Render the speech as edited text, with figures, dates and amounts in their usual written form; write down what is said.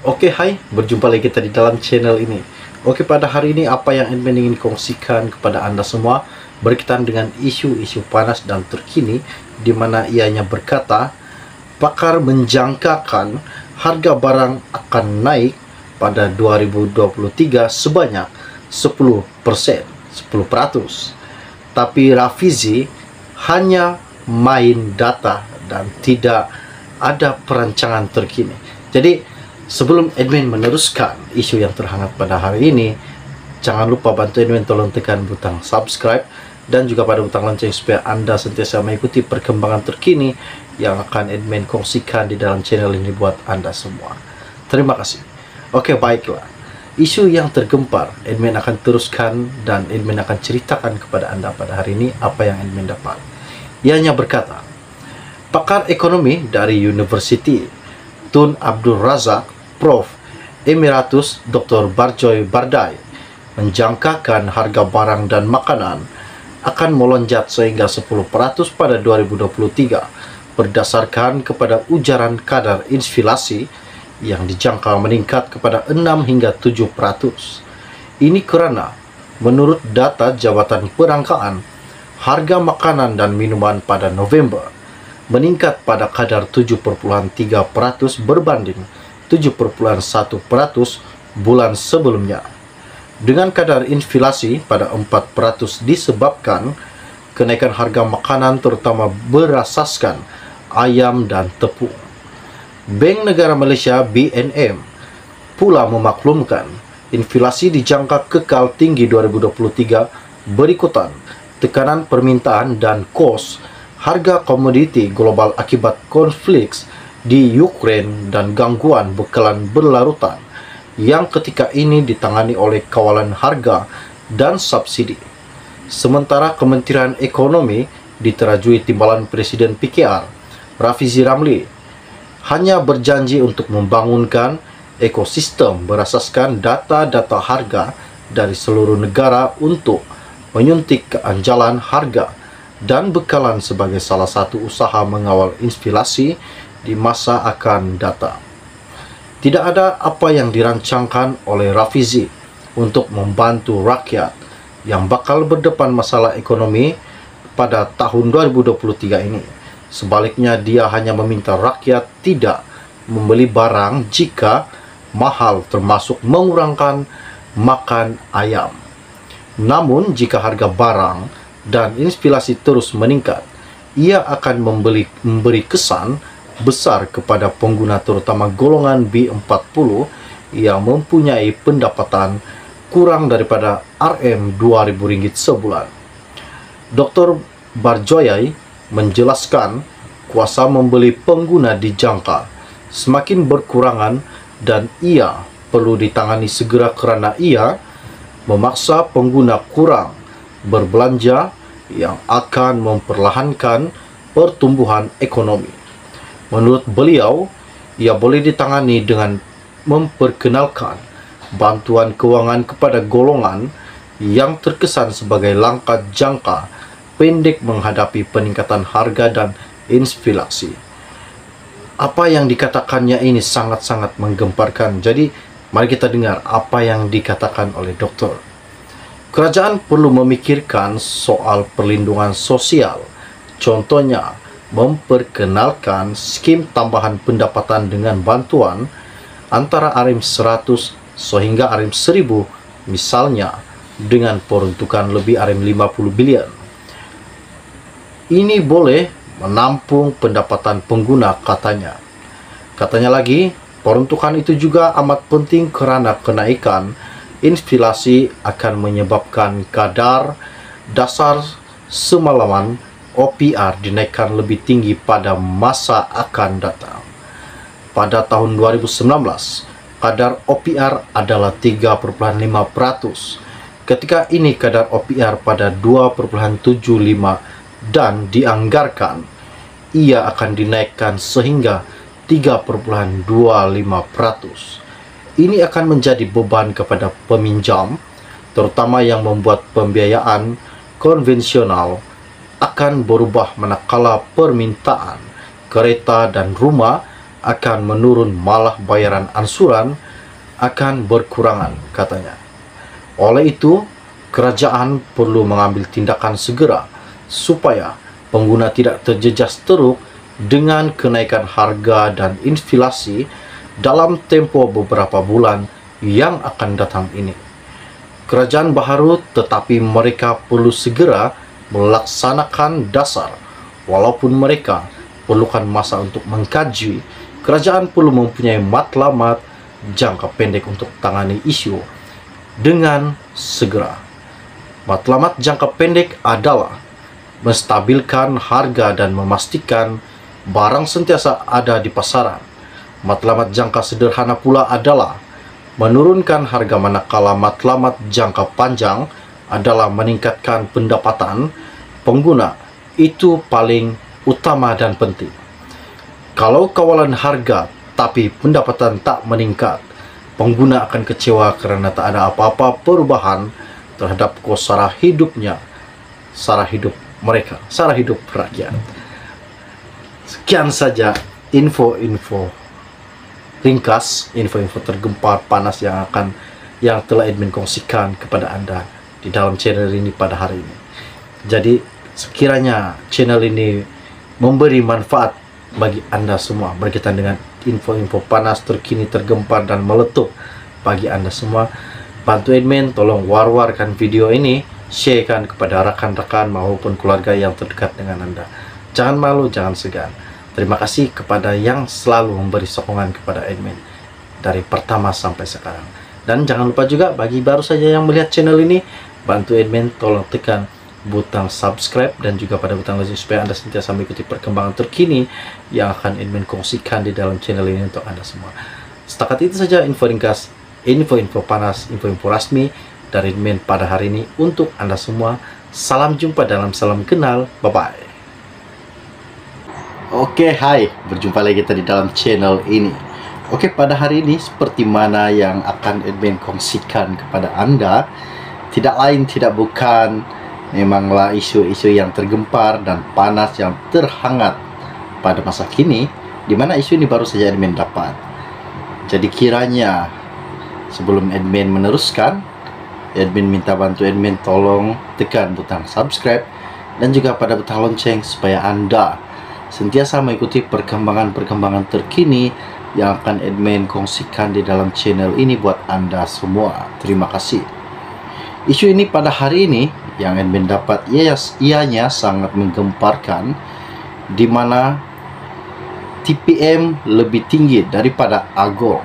Oke, hai, berjumpa lagi kita di dalam channel ini. Oke, pada hari ini apa yang admin ingin kongsikan kepada Anda semua berkaitan dengan isu-isu panas dan terkini, di mana ianya berkata, pakar menjangkakan harga barang akan naik pada 2023 sebanyak 10%, 10%. Tapi Rafizi hanya main data dan tidak ada perancangan terkini. Jadi, sebelum admin meneruskan isu yang terhangat pada hari ini, jangan lupa bantu admin tolong tekan butang subscribe dan juga pada butang lonceng supaya Anda sentiasa mengikuti perkembangan terkini yang akan admin kongsikan di dalam channel ini buat Anda semua. Terima kasih. Oke, baiklah. Isu yang tergempar, admin akan teruskan dan admin akan ceritakan kepada Anda pada hari ini apa yang admin dapat. Ianya berkata, pakar ekonomi dari University Tun Abdul Razak Prof. Emeritus Dr. Barjoy Bardai menjangkakan harga barang dan makanan akan melonjak sehingga 10% pada 2023 berdasarkan kepada ujaran kadar inflasi yang dijangka meningkat kepada 6 hingga 7%. Ini karena menurut data Jabatan Perangkaan, harga makanan dan minuman pada November meningkat pada kadar 7,3% berbanding 7,1% bulan sebelumnya. Dengan kadar inflasi pada 4% disebabkan kenaikan harga makanan terutama berasaskan ayam dan tepung. Bank Negara Malaysia BNM pula memaklumkan inflasi dijangka kekal tinggi 2023 berikutan tekanan permintaan dan kos harga komoditi global akibat konflik di Ukraine dan gangguan bekalan berlarutan yang ketika ini ditangani oleh kawalan harga dan subsidi. Sementara Kementerian Ekonomi diterajui Timbalan Presiden PKR Rafizi Ramli hanya berjanji untuk membangunkan ekosistem berasaskan data-data harga dari seluruh negara untuk menyuntik keanjalan harga dan bekalan sebagai salah satu usaha mengawal inflasi di masa akan datang. Tidak ada apa yang dirancangkan oleh Rafizi untuk membantu rakyat yang bakal berdepan masalah ekonomi pada tahun 2023 ini. Sebaliknya, dia hanya meminta rakyat tidak membeli barang jika mahal, termasuk mengurangkan makan ayam. Namun, jika harga barang dan inflasi terus meningkat, ia akan memberi kesan besar kepada pengguna terutama golongan B40 yang mempunyai pendapatan kurang daripada RM2.000 sebulan. Dr. Barjoy menjelaskan kuasa membeli pengguna dijangka semakin berkurangan dan ia perlu ditangani segera kerana ia memaksa pengguna kurang berbelanja yang akan memperlahankan pertumbuhan ekonomi. Menurut beliau, ia boleh ditangani dengan memperkenalkan bantuan kewangan kepada golongan yang terkesan sebagai langkah jangka pendek menghadapi peningkatan harga dan inflasi. Apa yang dikatakannya ini sangat-sangat menggemparkan. Jadi, mari kita dengar apa yang dikatakan oleh doktor. Kerajaan perlu memikirkan soal perlindungan sosial. Contohnya, memperkenalkan skim tambahan pendapatan dengan bantuan antara RM100 sehingga RM1000 misalnya dengan peruntukan lebih RM50 bilion. Ini boleh menampung pendapatan pengguna, katanya. Katanya lagi, peruntukan itu juga amat penting kerana kenaikan inflasi akan menyebabkan kadar dasar semalaman OPR dinaikkan lebih tinggi pada masa akan datang. Pada tahun 2019, kadar OPR adalah 3,5%. Ketika ini kadar OPR pada 2,75 dan dianggarkan ia akan dinaikkan sehingga 3,25%. Ini akan menjadi beban kepada peminjam, terutama yang membuat pembiayaan konvensional akan berubah manakala permintaan kereta dan rumah akan menurun, malah bayaran ansuran akan berkurangan katanya. Oleh itu, kerajaan perlu mengambil tindakan segera supaya pengguna tidak terjejas teruk dengan kenaikan harga dan inflasi dalam tempo beberapa bulan yang akan datang ini. Kerajaan baharu, tetapi mereka perlu segera melaksanakan dasar. Walaupun mereka perlukan masa untuk mengkaji, kerajaan perlu mempunyai matlamat jangka pendek untuk tangani isu dengan segera. Matlamat jangka pendek adalah menstabilkan harga dan memastikan barang sentiasa ada di pasaran. Matlamat jangka sederhana pula adalah menurunkan harga, manakala matlamat jangka panjang adalah meningkatkan pendapatan pengguna. Itu paling utama dan penting. Kalau kawalan harga tapi pendapatan tak meningkat, pengguna akan kecewa kerana tak ada apa-apa perubahan terhadap kos sara hidupnya, sara hidup mereka, sara hidup rakyat. Sekian saja info-info ringkas, info-info tergempar panas yang telah admin kongsikan kepada Anda di dalam channel ini pada hari ini. Jadi sekiranya channel ini memberi manfaat bagi Anda semua berkaitan dengan info-info panas, terkini, tergempar dan meletup bagi Anda semua, bantu admin tolong war-warkan video ini, sharekan kepada rakan-rakan maupun keluarga yang terdekat dengan Anda. Jangan malu, jangan segan. Terima kasih kepada yang selalu memberi sokongan kepada admin dari pertama sampai sekarang. Dan jangan lupa juga bagi baru saja yang melihat channel ini, bantu admin tolong tekan butang subscribe dan juga pada butang lonceng supaya Anda sentiasa mengikuti perkembangan terkini yang akan admin kongsikan di dalam channel ini untuk Anda semua. Setakat itu saja info ringkas, info-info panas, info-info rasmi dari admin pada hari ini untuk Anda semua. Salam jumpa dalam salam kenal. Bye-bye. Oke, hai, berjumpa lagi kita di dalam channel ini. Oke, pada hari ini seperti mana yang akan admin kongsikan kepada Anda, tidak lain tidak bukan memanglah isu-isu yang tergempar dan panas yang terhangat pada masa kini, di mana isu ini baru saja admin dapat. Jadi kiranya sebelum admin meneruskan, admin minta bantu admin tolong tekan butang subscribe dan juga pada butang lonceng supaya Anda sentiasa mengikuti perkembangan-perkembangan terkini yang akan admin kongsikan di dalam channel ini buat Anda semua. Terima kasih. Isu ini pada hari ini yang admin dapat ianya sangat menggemparkan, di mana TPM lebih tinggi daripada Agong.